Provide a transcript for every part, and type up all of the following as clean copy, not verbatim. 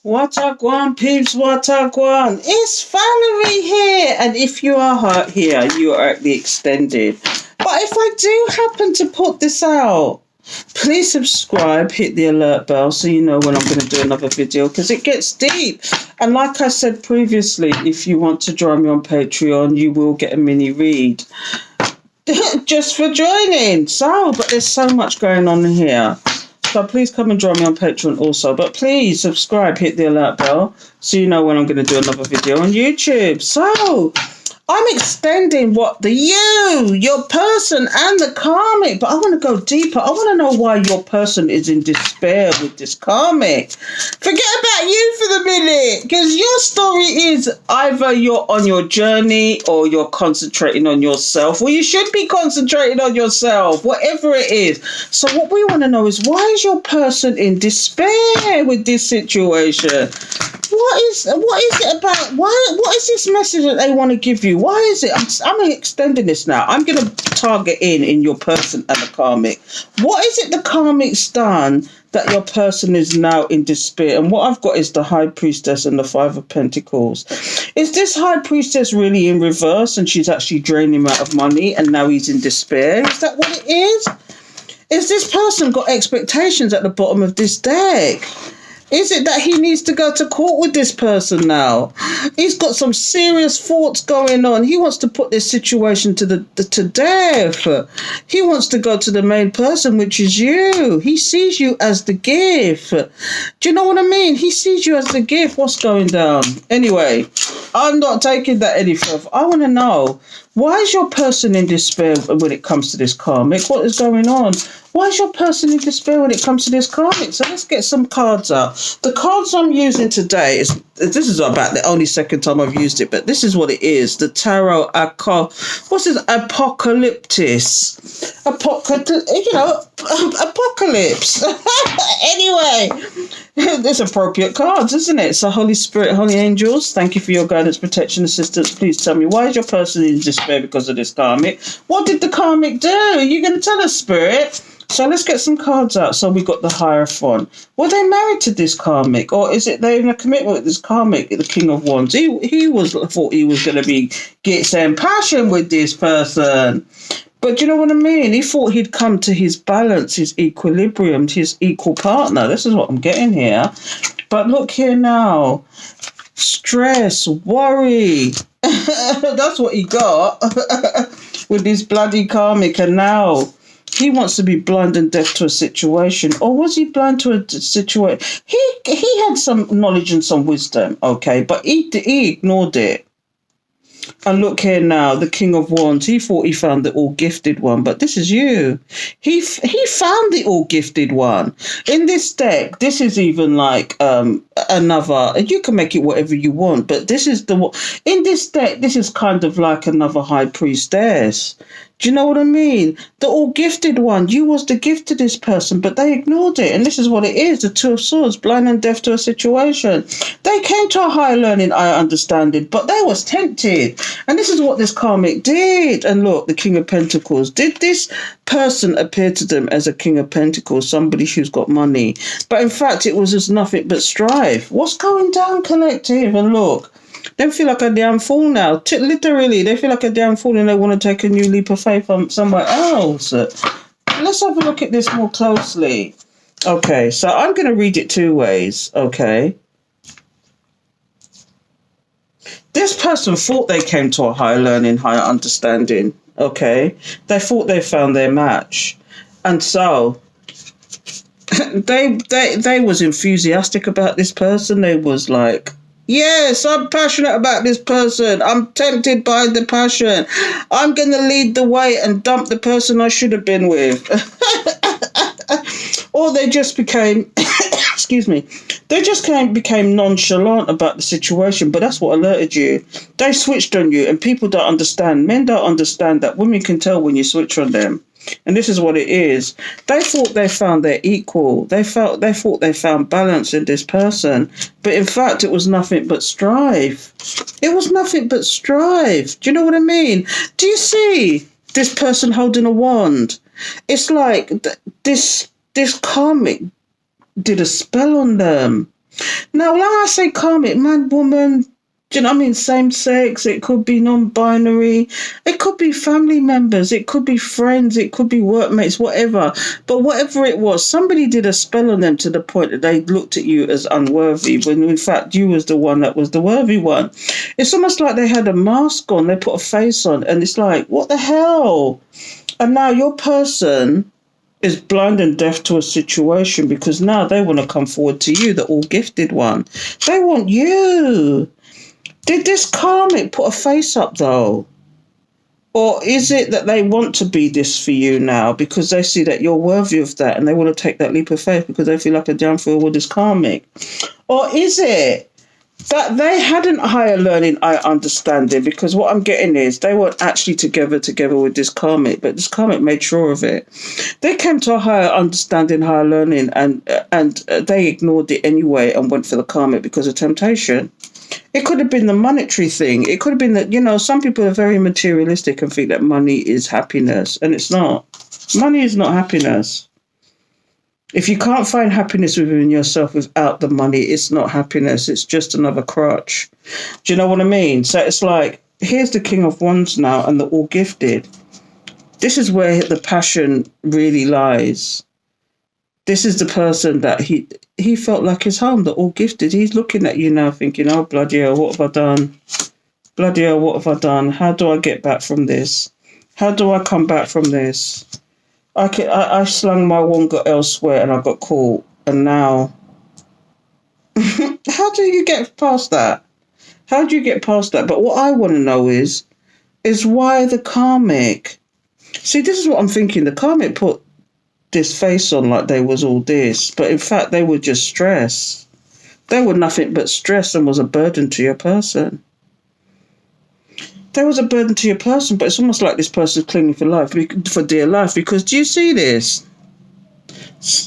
What a gwan, peeps, what a gwan. It's Valerie here. And if you are here, you are at the extended. But if I do happen to put this out, please subscribe, hit the alert bell so you know when I'm going to do another video because it gets deep. And like I said previously, if you want to join me on Patreon, you will get a mini read. Just for joining. But there's so much going on here. So please come and join me on Patreon also. But please subscribe, hit the alert bell so you know when I'm going to do another video on YouTube. So I'm extending what your person and the karmic, but I want to go deeper. I want to know why your person is in despair with this karmic. Forget about you for the minute, because your story is either you're on your journey or you're concentrating on yourself. Well, you should be concentrating on yourself, whatever it is. So what we want to know is, why is your person in despair with this situation? What is it about? What is this message that they want to give you? Why is it? I'm extending this now. I'm going to target in your person and the karmic. What is it the karmic's done that your person is now in despair? And what I've got is the High Priestess and the Five of Pentacles. Is this High Priestess really in reverse and she's actually draining him out of money and now he's in despair? Is that what it is? Is this person got expectations at the bottom of this deck? Is it that he needs to go to court with this person now? He's got some serious thoughts going on. He wants to put this situation to death. He wants to go to the main person, which is you. He sees you as the gift. Do you know what I mean? He sees you as the gift. What's going down? Anyway, I'm not taking that any further. I want to know, why is your person in despair when it comes to this karmic? What is going on? Why is your person in despair when it comes to this karmic? So let's get some cards out. The cards I'm using today this is about the only second time I've used it, but this is what it is. The Tarot what's this? Apocalyptis. Apocalypse. Anyway, there's appropriate cards, isn't it? So Holy Spirit, Holy Angels, thank you for your guidance, protection, assistance. Please tell me, why is your person in despair because of this karmic? What did the karmic do? You're going to tell us, Spirit. So let's get some cards out. So we got the Hierophant. Were they married to this karmic, or is it they in a commitment with this karmic, the King of Wands? He thought he was going to get some passion with this person. But do you know what I mean? He thought he'd come to his balance, his equilibrium, his equal partner. This is what I'm getting here. But look here now. Stress, worry. That's what he got with this bloody karmic. And now he wants to be blind and deaf to a situation. Or was he blind to a situation? He had some knowledge and some wisdom, okay, but he ignored it. And look here now, the King of Wands. He thought he found the all-gifted one, but this is you. He found the all-gifted one. In this deck, this is even like another, you can make it whatever you want, but this is in this deck, this is kind of like another High Priestess. Do you know what I mean? The all-gifted one, you was the gift to this person, but they ignored it. And this is what it is, the Two of Swords, blind and deaf to a situation. They came to a higher learning, I understand it, but they was tempted. And this is what this karmic did. And look, the King of Pentacles. Did this person appear to them as a King of Pentacles, somebody who's got money? But in fact, it was just nothing but strife. What's going down, collective? And look, they feel like a damn fool now. Literally, they feel like a damn fool and they want to take a new leap of faith from somewhere else. Let's have a look at this more closely. Okay, so I'm going to read it two ways, okay? This person thought they came to a higher learning, higher understanding, okay? They thought they found their match. And so they was enthusiastic about this person. They was like, yes, I'm passionate about this person. I'm tempted by the passion. I'm going to lead the way and dump the person I should have been with. Or they just became, excuse me, they just became nonchalant about the situation. But that's what alerted you. They switched on you, and people don't understand. Men don't understand that women can tell when you switch on them. And this is what it is. They thought they found their equal. They thought they found balance in this person. But in fact, it was nothing but strife. It was nothing but strife. Do you know what I mean? Do you see this person holding a wand? It's like this karmic did a spell on them. Now, when I say karmic, man, woman, do you know what I mean? Same sex, it could be non binary, it could be family members, it could be friends, it could be workmates, whatever. But whatever it was, somebody did a spell on them to the point that they looked at you as unworthy, when in fact you was the one that was the worthy one. It's almost like they had a mask on, they put a face on, and it's like, what the hell? And now your person is blind and deaf to a situation because now they want to come forward to you, the all gifted one. They want you. Did this karmic put a face up though? Or is it that they want to be this for you now because they see that you're worthy of that and they want to take that leap of faith because they feel like a damn fool with this karmic? Or is it that they hadn't higher learning, I understand it, because what I'm getting is they weren't actually together with this karmic, but this karmic made sure of it. They came to a higher understanding, higher learning, and they ignored it anyway and went for the karmic because of temptation. It could have been the monetary thing. It could have been that, you know, some people are very materialistic and think that money is happiness, and it's not. Money is not happiness. If you can't find happiness within yourself without the money, it's not happiness. It's just another crutch. Do you know what I mean? So it's like, here's the King of Wands now and the all gifted. This is where the passion really lies. This is the person that he felt like his home, the all gifted. He's looking at you now thinking, oh, bloody hell, what have I done? Bloody hell, what have I done? How do I get back from this? How do I come back from this? I slung my wonga elsewhere and I got caught. And now, how do you get past that? How do you get past that? But what I want to know is why the karmic? See, this is what I'm thinking. The karmic put this face on like they was all this, but in fact they were just stress. They were nothing but stress and was a burden to your person. There was a burden to your person, but it's almost like this person's clinging for life, for dear life. Because do you see this?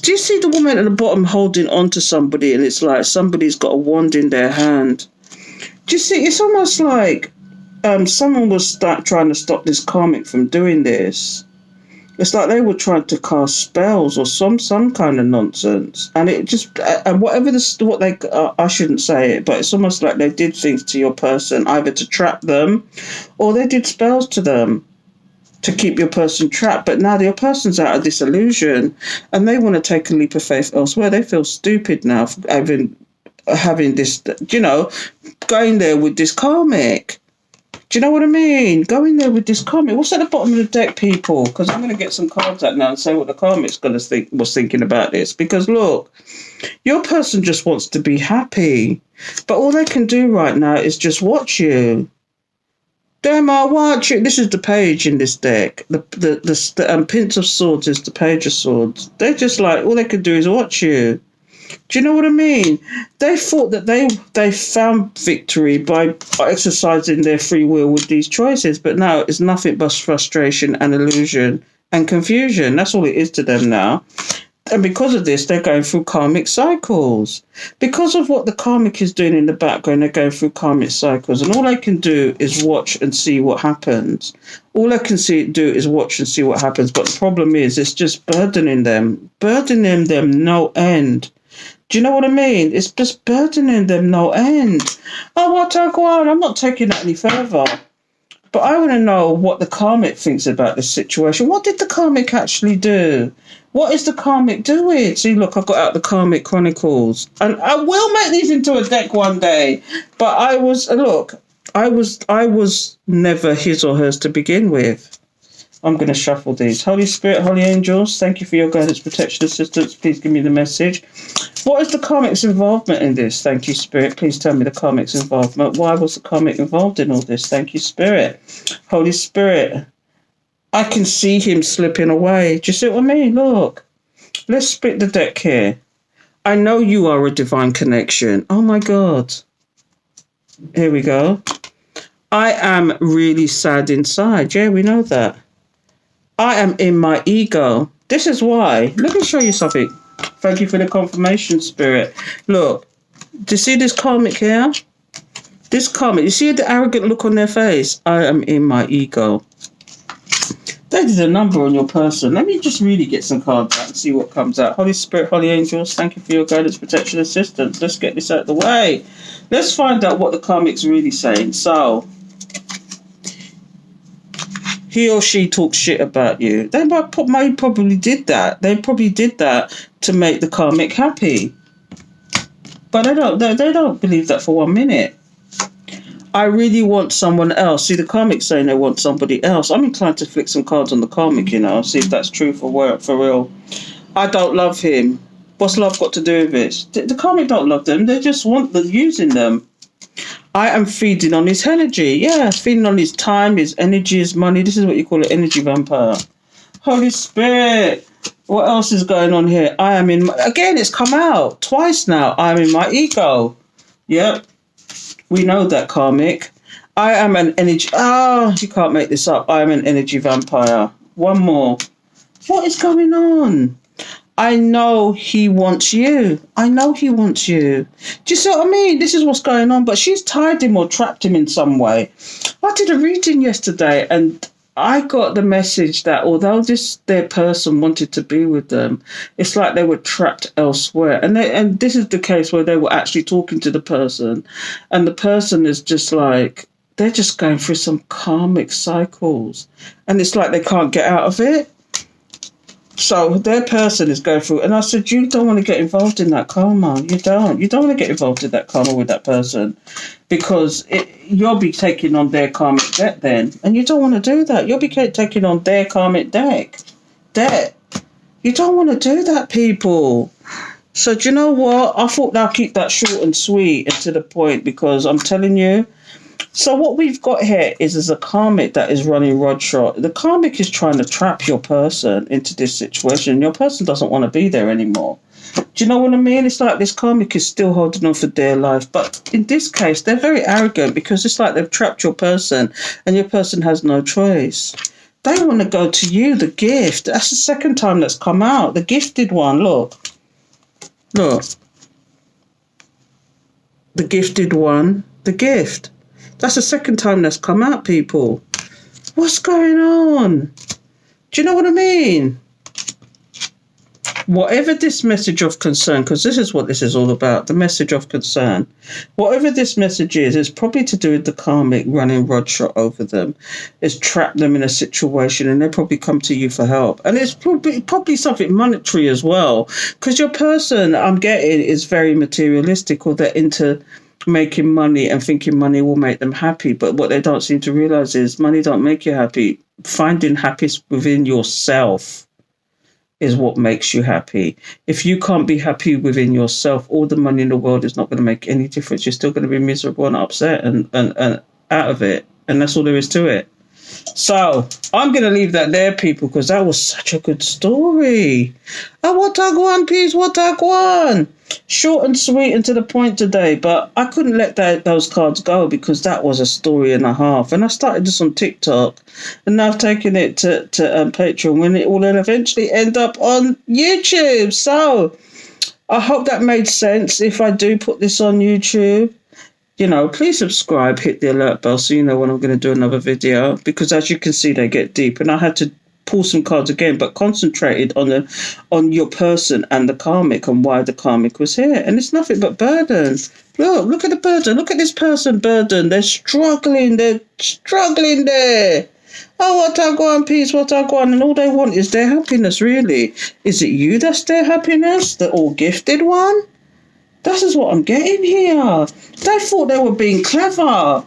Do you see the woman at the bottom holding on to somebody, and it's like somebody's got a wand in their hand? Do you see? It's almost like someone was trying to stop this karmic from doing this. It's like they were trying to cast spells or some kind of nonsense, and it just and whatever what they I shouldn't say it, but it's almost like they did things to your person either to trap them, or they did spells to them to keep your person trapped. But now your person's out of this illusion, and they want to take a leap of faith elsewhere. They feel stupid now for having this, you know, going there with this karmic. Do you know what I mean? Go in there with this karmic. What's at the bottom of the deck, people? Because I'm going to get some cards out now and say what the karmic's going to was thinking about this. Because look, your person just wants to be happy, but all they can do right now is just watch you. Damn, I watch you. This is the page in this deck. The Prince of Swords is the Page of Swords. They're just like, all they can do is watch you. Do you know what I mean? They thought that they found victory by exercising their free will with these choices, but now it's nothing but frustration and illusion and confusion. That's all it is to them now. And because of this, they're going through karmic cycles. Because of what the karmic is doing in the background, they're going through karmic cycles. And all they can do is watch and see what happens. All they can do is watch and see what happens. But the problem is, it's just burdening them no end. Do you know what I mean? It's just burdening them no end. Oh, what I go on? I'm not taking that any further. But I want to know what the karmic thinks about this situation. What did the karmic actually do? What is the karmic doing? See, look, I've got out the Karmic Chronicles. And I will make these into a deck one day. But I was never his or hers to begin with. I'm going to shuffle these. Holy Spirit, Holy Angels, thank you for your guidance, protection, assistance. Please give me the message. What is the karmic's involvement in this? Thank you, Spirit. Please tell me the karmic's involvement. Why was the karmic involved in all this? Thank you, Spirit. Holy Spirit, I can see him slipping away. Do you see what I mean? Look, let's split the deck here. I know you are a divine connection. Oh, my God. Here we go. I am really sad inside. Yeah, we know that. I am in my ego. This is why. Let me show you something. Thank you for the confirmation, Spirit. Look, do you see this karmic here? This karmic, you see the arrogant look on their face? I am in my ego. They did a number on your person. Let me just really get some cards out and see what comes out. Holy Spirit, Holy Angels, thank you for your guidance, protection, assistance. Let's get this out of the way. Let's find out what the Karmic's really saying. So, he or she talks shit about you. They probably did that. They probably did that to make the Karmic happy. But they don't believe that for 1 minute. I really want someone else. See, the Karmic's saying they want somebody else. I'm inclined to flick some cards on the Karmic, see if that's true for real. I don't love him. What's love got to do with it? The Karmic don't love them. They just want using them. I am feeding on his energy. Yeah, feeding on his time, his energy, his money. This is what you call an energy vampire. Holy Spirit. What else is going on here? Again, it's come out twice now. I am in my ego. Yep. We know that, Karmic. I am an energy... Oh, you can't make this up. I am an energy vampire. One more. What is going on? I know he wants you. I know he wants you. Do you see what I mean? This is what's going on. But she's tied him or trapped him in some way. I did a reading yesterday and I got the message that although their person wanted to be with them, it's like they were trapped elsewhere. And this is the case where they were actually talking to the person, and the person is just like, they're just going through some karmic cycles, and it's like they can't get out of it. So their person is going through, and I said, you don't want to get involved in that karma. You don't want to get involved in that karma with that person, because you'll be taking on their karmic debt then, and you don't want to do that. You'll be taking on their karmic debt. You don't want to do that, people. So do you know what? I thought I'll keep that short and sweet and to the point, because I'm telling you. So what we've got here is a karmic that is running rodshot. The karmic is trying to trap your person into this situation. Your person doesn't want to be there anymore. Do you know what I mean? It's like this karmic is still holding on for dear life. But in this case, they're very arrogant, because it's like they've trapped your person and your person has no choice. They want to go to you, the gift. That's the second time that's come out. The gifted one, look. Look. The gifted one, the gift. That's the second time that's come out, people. What's going on? Do you know what I mean? Whatever this message of concern, because this is what this is all about, the message of concern. Whatever this message is, it's probably to do with the karmic running rodshot over them. It's trapped them in a situation, and they probably come to you for help. And it's probably something monetary as well, because your person, I'm getting, is very materialistic, or they're into making money and thinking money will make them happy. But what they don't seem to realize is money don't make you happy. Finding happiness within yourself is what makes you happy. If you can't be happy within yourself, all the money in the world is not going to make any difference. You're still going to be miserable and upset and out of it. And that's all there is to it. So I'm going to leave that there, people, because that was such a good story. Oh, what a gwan, peeps, what a gwan. Short and sweet and to the point today, but I couldn't let those cards go, because that was a story and a half. And I started this on TikTok, and now I've taken it to Patreon, when it will then eventually end up on YouTube. So I hope that made sense. If I do put this on YouTube, please subscribe, hit the alert bell so you know when I'm going to do another video, because as you can see, they get deep, and I had to pull some cards again, but concentrated on your person and the karmic and why the karmic was here. And it's nothing but burden. Look at the burden. Look at this person burden. They're struggling there. Oh, what I go on, peace, what I go on. And all they want is their happiness, really. Is it you that's their happiness? The all gifted one? This is what I'm getting here. They thought they were being clever.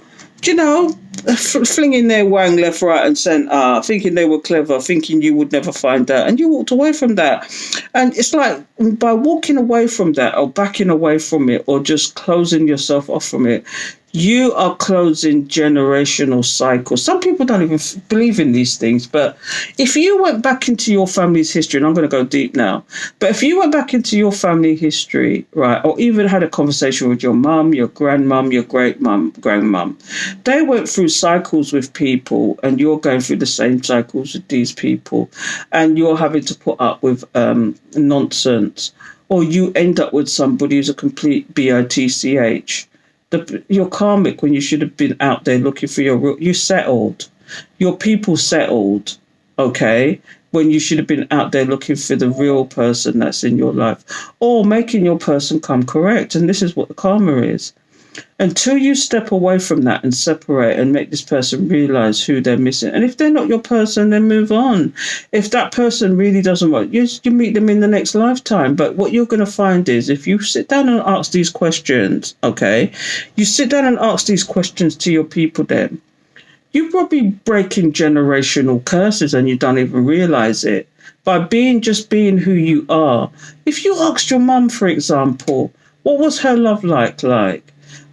Flinging their wang left, right and centre, thinking they were clever, thinking you would never find out. And you walked away from that. And it's like, by walking away from that, or backing away from it, or just closing yourself off from it, you are closing generational cycles. Some people don't even believe in these things, but if you went back into your family's history, and I'm going to go deep now, but if you went back into your family history, right, or even had a conversation with your mum, your grandmum, your great-mum, grandmum, they went through cycles with people, and you're going through the same cycles with these people, and you're having to put up with nonsense, or you end up with somebody who's a complete bitch. Your karmic, when you should have been out there looking for you settled. Your people settled, okay, when you should have been out there looking for the real person that's in your life, or making your person come correct. And this is what the karma is. Until you step away from that and separate and make this person realize who they're missing. And if they're not your person, then move on. If that person really doesn't work, you meet them in the next lifetime. But what you're going to find is if you sit down and ask these questions, okay, you sit down and ask these questions to your people, then you're probably breaking generational curses and you don't even realize it by just being who you are. If you asked your mum, for example, what was her love like?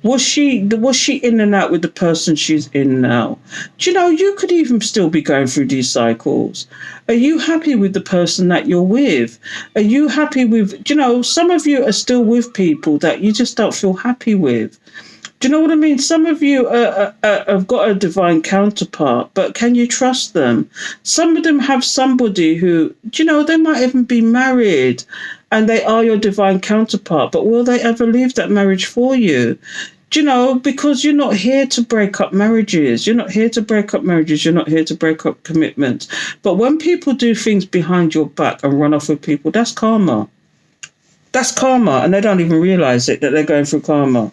Was she in and out with the person she's in now? Do you know, you could even still be going through these cycles. Are you happy with the person that you're with? Are you happy with, do you know, some of you are still with people that you just don't feel happy with. Do you know what I mean? Some of you have got a divine counterpart, but can you trust them? Some of them have somebody who, do you know, they might even be married and they are your divine counterpart, but will they ever leave that marriage for you? Do you know, because you're not here to break up marriages. You're not here to break up marriages. You're not here to break up commitments. But when people do things behind your back and run off with people, that's karma. That's karma, and they don't even realize it, that they're going through karma.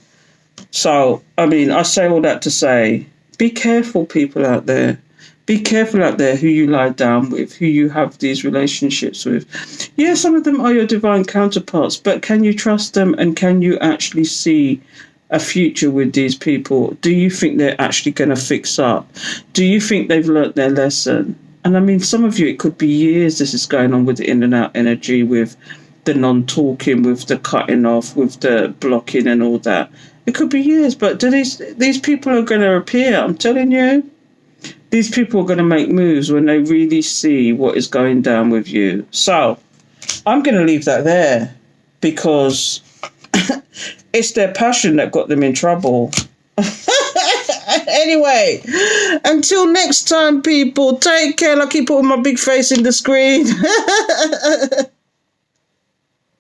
So, I mean, I say all that to say, be careful, people out there. Be careful out there who you lie down with, who you have these relationships with. Yeah, some of them are your divine counterparts, but can you trust them and can you actually see a future with these people? Do you think they're actually going to fix up? Do you think they've learnt their lesson? And I mean, some of you, it could be years this is going on with the in and out energy, with the non-talking, with the cutting off, with the blocking and all that. It could be years, but these people are going to appear. I'm telling you, these people are going to make moves when they really see what is going down with you. So I'm going to leave that there because it's their passion that got them in trouble. Anyway, until next time, people, take care. I keep putting my big face in the screen.